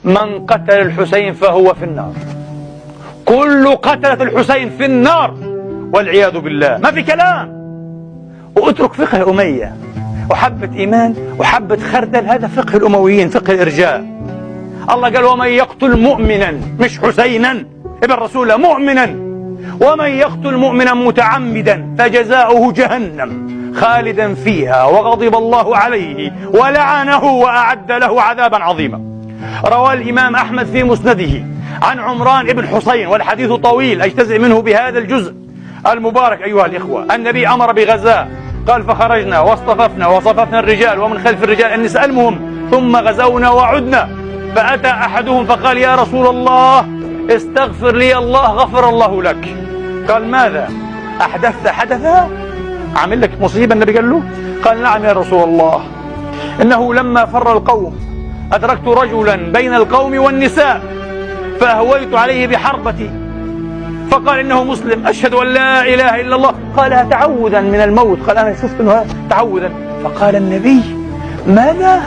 من قتل الحسين فهو في النار. كل قتلة الحسين في النار والعياذ بالله، ما في كلام. واترك فقه أمية وحبة إيمان وحبة خردل، هذا فقه الأمويين، فقه الإرجاء. الله قال ومن يقتل مؤمنا، مش حسينا ابن رسول الله، مؤمنا، ومن يقتل مؤمنا متعمدا فجزاؤه جهنم خالدا فيها وغضب الله عليه ولعنه وأعد له عذابا عظيما. روى الإمام أحمد في مسنده عن عمران بن حسين، والحديث طويل أجتزئ منه بهذا الجزء المبارك أيها الإخوة. النبي أمر بغزاء، قال فخرجنا واصطففنا وصففنا الرجال ومن خلف الرجال النساء، المهم ثم غزونا وعدنا، فأتى أحدهم فقال يا رسول الله استغفر لي الله غفر الله لك. قال ماذا أحدثت حدثا؟ عمل لك مصيبة؟ النبي قال له. قال نعم يا رسول الله، إنه لما فر القوم أدركت رجلا بين القوم والنساء فأهويت عليه بحربتي، فقال إنه مسلم أشهد أن لا إله إلا الله، قالها تعوذا من الموت. قال أنا شفت أنه تعوذا. فقال النبي ماذا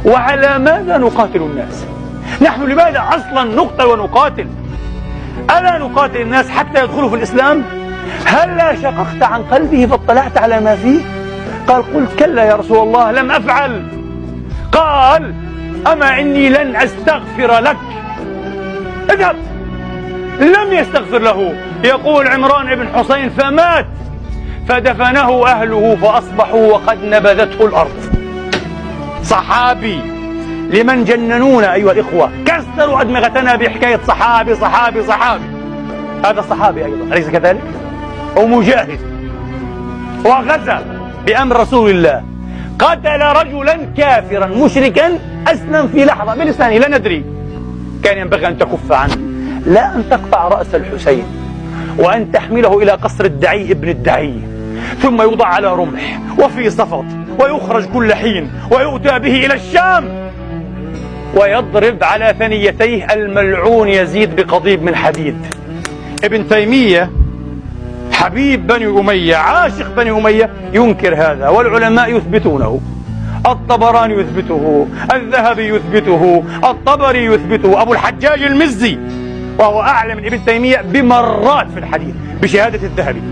وعلى ماذا نقاتل الناس؟ نحن لماذا أصلا نقتل ونقاتل؟ ألا نقاتل الناس حتى يدخلوا في الإسلام؟ هلا شققت عن قلبه فاطلعت على ما فيه؟ قال قلت كلا يا رسول الله لم أفعل. قال أما إني لن أستغفر لك. اذهب. لم يستغفر له. يقول عمران بن حسين فمات فدفنه أهله فأصبحوا وقد نبذته الأرض. صحابي لمن جننونا أيها الإخوة، كسروا أدمغتنا بحكاية صحابي صحابي صحابي. هذا صحابي أيضا أليس كذلك؟ ومجاهد وغزا بأمر رسول الله، قتل رجلا كافرا مشركا أسلم في لحظة بلسانه لا ندري. كان ينبغي أن تكف عنه، لا أن تقطع رأس الحسين وأن تحمله إلى قصر الدعي ابن الدعي، ثم يوضع على رمح وفي صفط ويخرج كل حين ويؤتى به إلى الشام ويضرب على ثنيتيه الملعون يزيد بقضيب من حديد. ابن تيمية حبيب بني أمية عاشق بني أمية ينكر هذا، والعلماء يثبتونه. الطبراني يثبته، الذهبي يثبته، الطبري يثبته، أبو الحجاج المزي وهو أعلى من ابن تيمية بمرات في الحديث بشهادة الذهبي،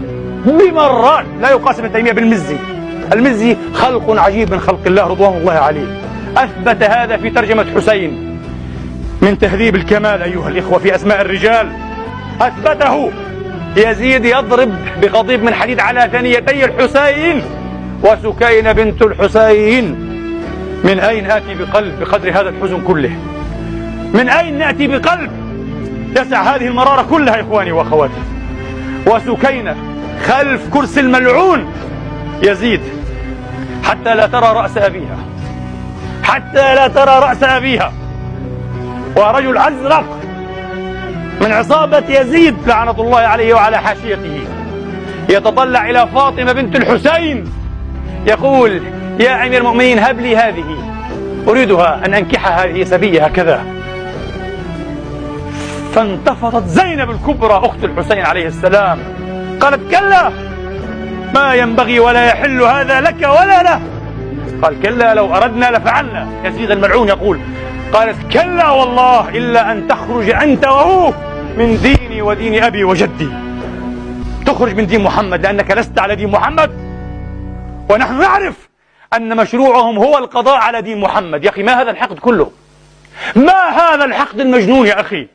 بمرات لا يقاس ابن تيمية بالمزي. المزي خلق عجيب من خلق الله رضوان الله عليه، أثبت هذا في ترجمة حسين من تهذيب الكمال أيها الإخوة في أسماء الرجال، أثبته. يزيد يضرب بقضيب من حديد على ثنيتي الحسين وسكينة بنت الحسين. من أين آتي بقلب بقدر هذا الحزن كله؟ من أين نأتي بقلب يسع هذه المرارة كلها إخواني وأخواتي؟ وسكينة خلف كرسي الملعون يزيد حتى لا ترى رأس أبيها، حتى لا ترى رأس أبيها. ورجل أزرق من عصابة يزيد لعنة الله عليه وعلى حاشيته يتطلع إلى فاطمة بنت الحسين يقول يا أمير المؤمنين هب لي هذه، أريدها أن أنكحها، هذه سبية هكذا. فانتفضت زينب الكبرى أخت الحسين عليه السلام قالت كلا ما ينبغي ولا يحل هذا لك ولا له. قال كلا لو أردنا لفعلنا. يزيد الملعون يقول قالت كلا والله إلا أن تخرج أنت وهو من ديني ودين أبي وجدي. تخرج من دين محمد لأنك لست على دين محمد، ونحن نعرف أن مشروعهم هو القضاء على دين محمد. يا أخي ما هذا الحقد كله؟ ما هذا الحقد المجنون يا أخي؟